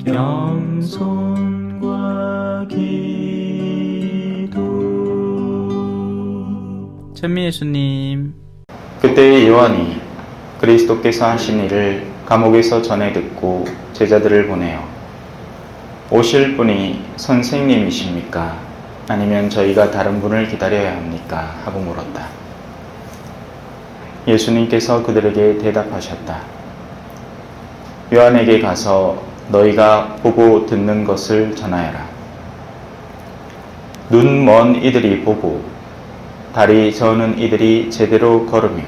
겸손과 기도. 천미 예수님. 그때의 요한이 그리스도께서 하신 일을 감옥에서 전해 듣고 제자들을 보내어 오실 분이 선생님이십니까? 아니면 저희가 다른 분을 기다려야 합니까? 하고 물었다. 예수님께서 그들에게 대답하셨다. 요한에게 가서 너희가 보고 듣는 것을 전하여라. 눈 먼 이들이 보고 다리 저는 이들이 제대로 걸으며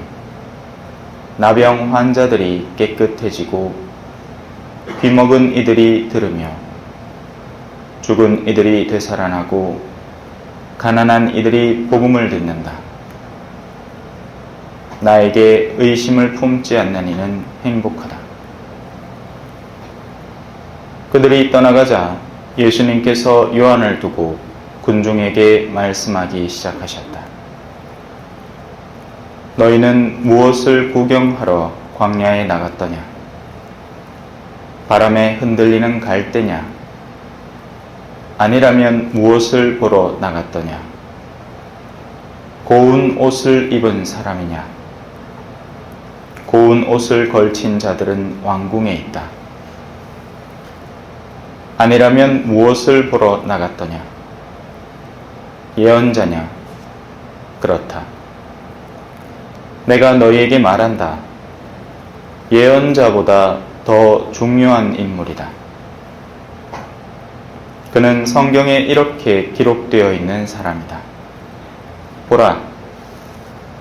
나병 환자들이 깨끗해지고 귀먹은 이들이 들으며 죽은 이들이 되살아나고 가난한 이들이 복음을 듣는다. 나에게 의심을 품지 않는 이는 행복하다. 그들이 떠나가자 예수님께서 요한을 두고 군중에게 말씀하기 시작하셨다. 너희는 무엇을 구경하러 광야에 나갔더냐? 바람에 흔들리는 갈대냐? 아니라면 무엇을 보러 나갔더냐? 고운 옷을 입은 사람이냐? 고운 옷을 걸친 자들은 왕궁에 있다. 아니라면 무엇을 보러 나갔더냐? 예언자냐? 그렇다. 내가 너희에게 말한다. 예언자보다 더 중요한 인물이다. 그는 성경에 이렇게 기록되어 있는 사람이다. 보라,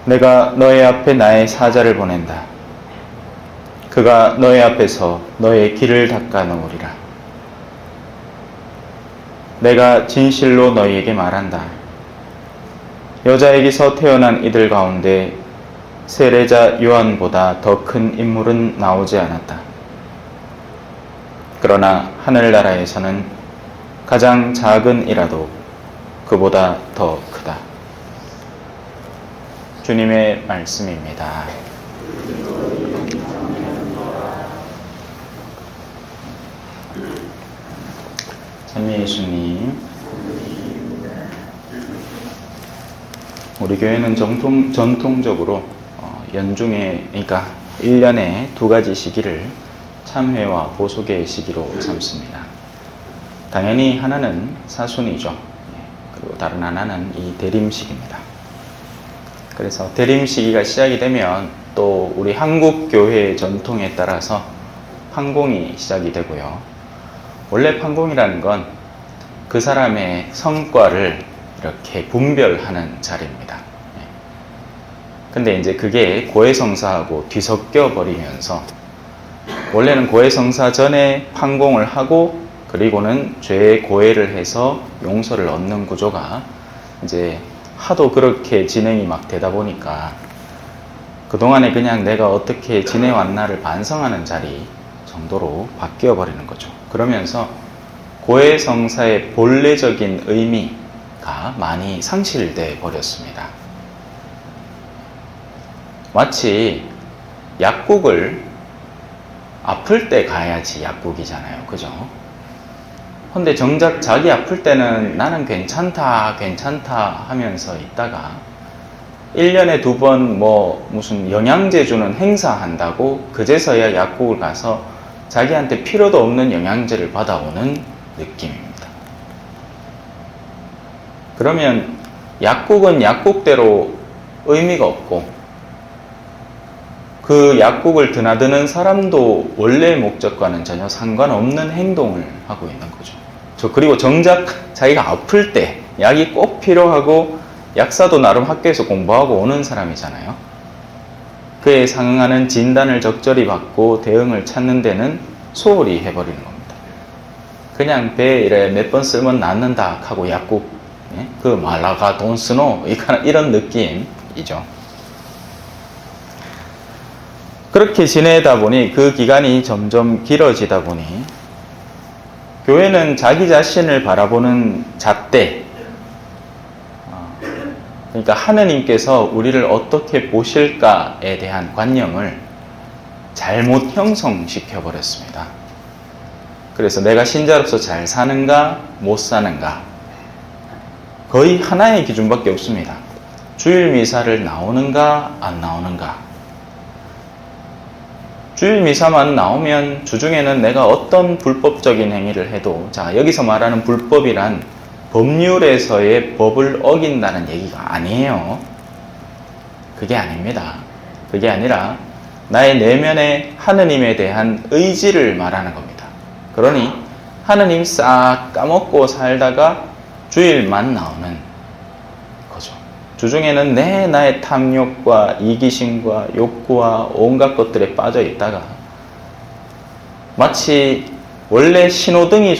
내가 너희 앞에 나의 사자를 보낸다. 그가 너희 앞에서 너의 길을 닦아 놓으리라. 내가 진실로 너희에게 말한다. 여자에게서 태어난 이들 가운데 세례자 요한보다 더 큰 인물은 나오지 않았다. 그러나 하늘나라에서는 가장 작은 이라도 그보다 더 크다. 주님의 말씀입니다. 찬미 예수님. 우리 교회는 전통적으로 연중에, 그러니까 1년에 두 가지 시기를 참회와 보속의 시기로 삼습니다. 당연히 하나는 사순이죠. 그리고 다른 하나는 이 대림시기입니다. 그래서 대림시기가 시작이 되면 또 우리 한국 교회의 전통에 따라서 판공이 시작이 되고요. 원래 판공이라는 건 그 사람의 성과를 이렇게 분별하는 자리입니다. 근데 이제 그게 고해성사하고 뒤섞여 버리면서 원래는 고해성사 전에 판공을 하고 그리고는 죄의 고해를 해서 용서를 얻는 구조가 이제 하도 그렇게 진행이 막 되다 보니까 그동안에 그냥 내가 어떻게 지내왔나를 반성하는 자리 정도로 바뀌어 버리는 거죠. 그러면서 고해성사의 본래적인 의미가 많이 상실돼 버렸습니다. 마치 약국을 아플 때 가야지 약국이잖아요. 그죠? 근데 정작 자기 아플 때는 나는 괜찮다 하면서 있다가 1년에 2번 무슨 영양제 주는 행사 한다고 그제서야 약국을 가서 자기한테 필요도 없는 영양제를 받아오는 느낌입니다. 그러면 약국은 약국대로 의미가 없고 그 약국을 드나드는 사람도 원래 목적과는 전혀 상관없는 행동을 하고 있는 거죠. 그리고 정작 자기가 아플 때 약이 꼭 필요하고 약사도 나름 학교에서 공부하고 오는 사람이잖아요. 그에 상응하는 진단을 적절히 받고 대응을 찾는 데는 소홀히 해버리는 겁니다. 그냥 배 이래 몇 번 쓰면 낫는다 하고 약국, 그 말라가 돈 쓰노 이런 느낌이죠. 그렇게 지내다 보니 그 기간이 점점 길어지다 보니 교회는 자기 자신을 바라보는 잣대, 그러니까 하느님께서 우리를 어떻게 보실까에 대한 관념을 잘못 형성시켜 버렸습니다. 그래서 내가 신자로서 잘 사는가 못 사는가 거의 하나의 기준밖에 없습니다. 주일 미사를 나오는가 안 나오는가. 주일 미사만 나오면 주중에는 내가 어떤 불법적인 행위를 해도, 자, 여기서 말하는 불법이란 법률에서의 법을 어긴다는 얘기가 아니에요. 그게 아닙니다. 그게 아니라 나의 내면의 하느님에 대한 의지를 말하는 겁니다. 그러니 하느님 싹 까먹고 살다가 주일만 나오는 거죠. 주중에는 나의 탐욕과 이기심과 욕구와 온갖 것들에 빠져 있다가 마치 원래 신호등이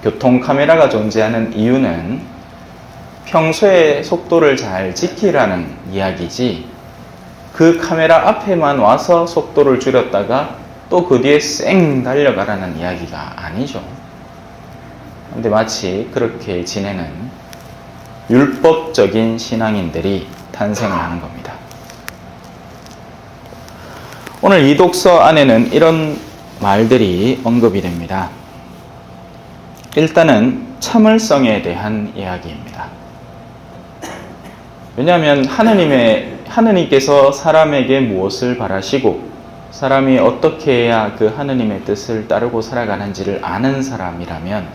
교통 카메라가 존재하는 이유는 평소에 속도를 잘 지키라는 이야기지, 그 카메라 앞에만 와서 속도를 줄였다가 또 그 뒤에 쌩 달려가라는 이야기가 아니죠. 근데 마치 그렇게 지내는 율법적인 신앙인들이 탄생을 하는 겁니다. 오늘 이 독서 안에는 이런 말들이 언급이 됩니다. 일단은 참을성에 대한 이야기입니다. 왜냐하면 하느님께서 사람에게 무엇을 바라시고 사람이 어떻게 해야 그 하느님의 뜻을 따르고 살아가는지를 아는 사람이라면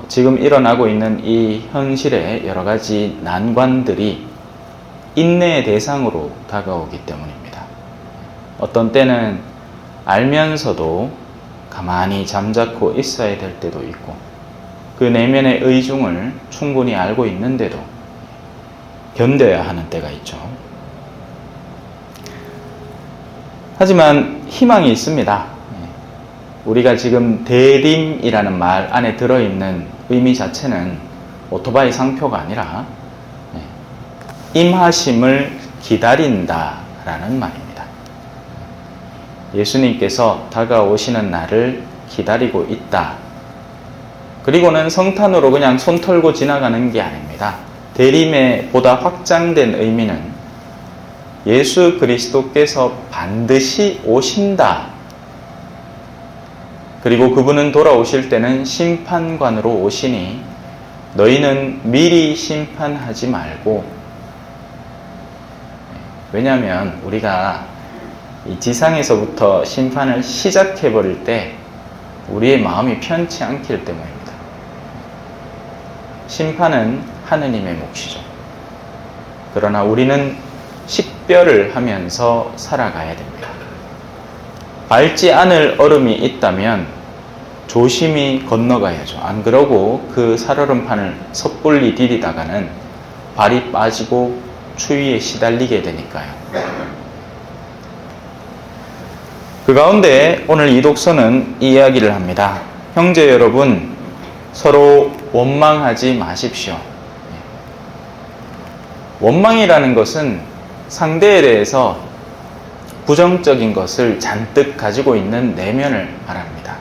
지금 일어나고 있는 이 현실의 여러 가지 난관들이 인내의 대상으로 다가오기 때문입니다. 어떤 때는 알면서도 가만히 잠자코 있어야 될 때도 있고, 그 내면의 의중을 충분히 알고 있는데도 견뎌야 하는 때가 있죠. 하지만 희망이 있습니다. 우리가 지금 대림이라는 말 안에 들어있는 의미 자체는 오토바이 상표가 아니라 임하심을 기다린다라는 말입니다. 예수님께서 다가오시는 날을 기다리고 있다. 그리고는 성탄으로 그냥 손 털고 지나가는 게 아닙니다. 대림의 보다 확장된 의미는 예수 그리스도께서 반드시 오신다. 그리고 그분은 돌아오실 때는 심판관으로 오시니 너희는 미리 심판하지 말고, 왜냐하면 우리가 이 지상에서부터 심판을 시작해버릴 때 우리의 마음이 편치 않기 때문입니다. 심판은 하느님의 몫이죠. 그러나 우리는 식별을 하면서 살아가야 됩니다. 밟지 않을 얼음이 있다면 조심히 건너가야죠. 안 그러고 그 살얼음판을 섣불리 디디다가는 발이 빠지고 추위에 시달리게 되니까요. 그 가운데 오늘 이 독서는 이 이야기를 합니다. 형제 여러분, 서로 원망하지 마십시오. 원망이라는 것은 상대에 대해서 부정적인 것을 잔뜩 가지고 있는 내면을 말합니다.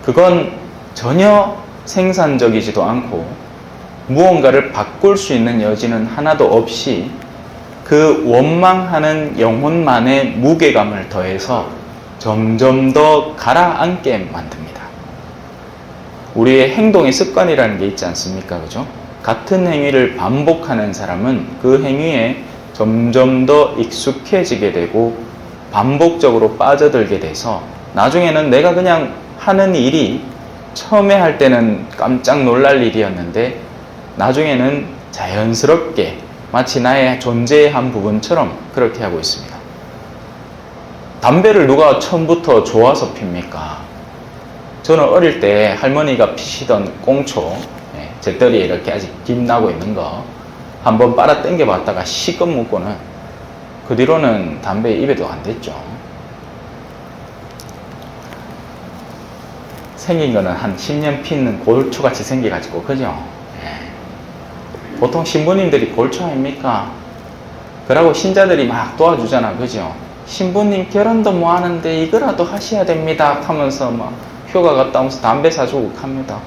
그건 전혀 생산적이지도 않고 무언가를 바꿀 수 있는 여지는 하나도 없이 그 원망하는 영혼만의 무게감을 더해서 점점 더 가라앉게 만듭니다. 우리의 행동의 습관이라는 게 있지 않습니까? 그죠? 같은 행위를 반복하는 사람은 그 행위에 점점 더 익숙해지게 되고 반복적으로 빠져들게 돼서 나중에는 내가 그냥 하는 일이 처음에 할 때는 깜짝 놀랄 일이었는데 나중에는 자연스럽게 마치 나의 존재의 한 부분처럼 그렇게 하고 있습니다. 담배를 누가 처음부터 좋아서 핍니까? 저는 어릴 때 할머니가 피시던 꽁초, 재떨이에 이렇게 아직 김 나고 있는 거 한번 빨아 당겨 봤다가 시컷 묻고는 그 뒤로는 담배 입에도 안 댔죠. 생긴 거는 한 10년 피는 골초같이 생겨가지고, 그죠? 보통 신부님들이 골초 아닙니까? 그러고 신자들이 막 도와주잖아, 그죠? 신부님 결혼도 뭐 하는데 이거라도 하셔야 됩니다 하면서 막 휴가 갔다 오면서 담배 사주고 합니다.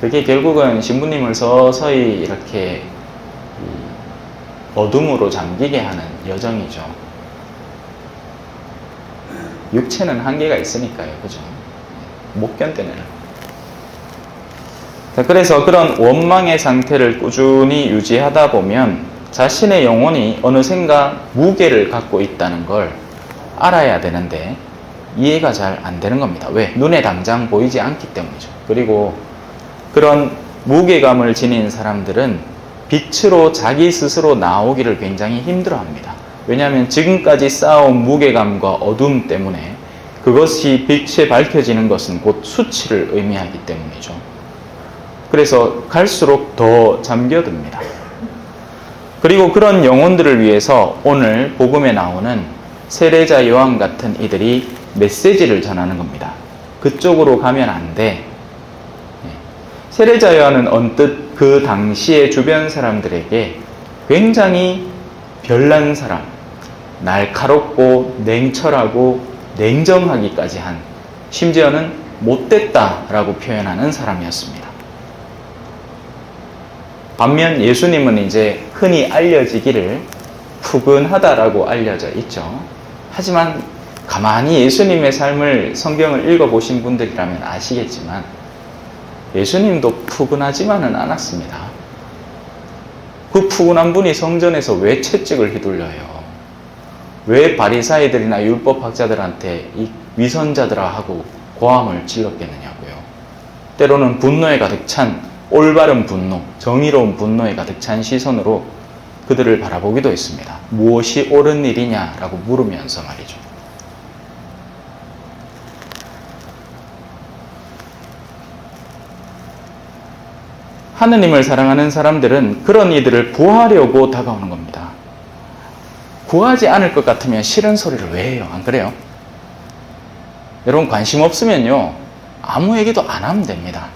그게 결국은 신부님을 서서히 이렇게 어둠으로 잠기게 하는 여정이죠. 육체는 한계가 있으니까요. 그죠? 못 견뎌내는. 자, 그래서 그런 원망의 상태를 꾸준히 유지하다 보면 자신의 영혼이 어느샌가 무게를 갖고 있다는 걸 알아야 되는데 이해가 잘 안 되는 겁니다. 왜? 눈에 당장 보이지 않기 때문이죠. 그리고 그런 무게감을 지닌 사람들은 빛으로 자기 스스로 나오기를 굉장히 힘들어합니다. 왜냐하면 지금까지 쌓아온 무게감과 어둠 때문에 그것이 빛에 밝혀지는 것은 곧 수치를 의미하기 때문이죠. 그래서 갈수록 더 잠겨듭니다. 그리고 그런 영혼들을 위해서 오늘 복음에 나오는 세례자 요한 같은 이들이 메시지를 전하는 겁니다. 그쪽으로 가면 안 돼. 세례자 요한은 언뜻 그 당시의 주변 사람들에게 굉장히 별난 사람, 날카롭고 냉철하고 냉정하기까지 한, 심지어는 못됐다라고 표현하는 사람이었습니다. 반면 예수님은 이제 흔히 알려지기를 푸근하다라고 알려져 있죠. 하지만 가만히 예수님의 삶을 성경을 읽어보신 분들이라면 아시겠지만 예수님도 푸근하지만은 않았습니다. 그 푸근한 분이 성전에서 왜 채찍을 휘둘려요? 왜 바리사이들이나 율법학자들한테 이 위선자들하고 고함을 질렀겠느냐고요. 때로는 분노에 가득 찬 올바른 분노, 정의로운 분노에 가득 찬 시선으로 그들을 바라보기도 했습니다. 무엇이 옳은 일이냐라고 물으면서 말이죠. 하느님을 사랑하는 사람들은 그런 이들을 구하려고 다가오는 겁니다. 구하지 않을 것 같으면 싫은 소리를 왜 해요? 안 그래요? 여러분 관심 없으면요 아무 얘기도 안 하면 됩니다.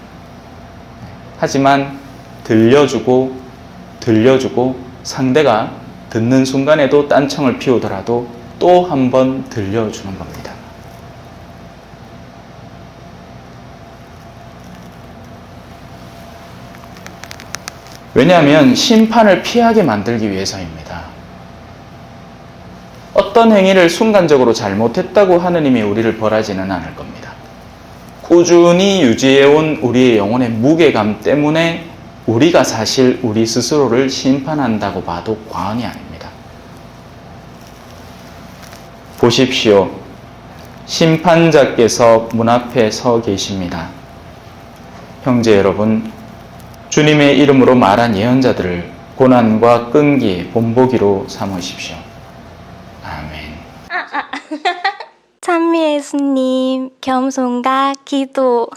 하지만 들려주고 상대가 듣는 순간에도 딴청을 피우더라도 또 한 번 들려주는 겁니다. 왜냐하면 심판을 피하게 만들기 위해서입니다. 어떤 행위를 순간적으로 잘못했다고 하느님이 우리를 벌하지는 않을 겁니다. 꾸준히 유지해온 우리의 영혼의 무게감 때문에 우리가 사실 우리 스스로를 심판한다고 봐도 과언이 아닙니다. 보십시오. 심판자께서 문 앞에 서 계십니다. 형제 여러분, 주님의 이름으로 말한 예언자들을 고난과 끈기의 본보기로 삼으십시오. 아멘. 찬미 예수님, 겸손과 기도.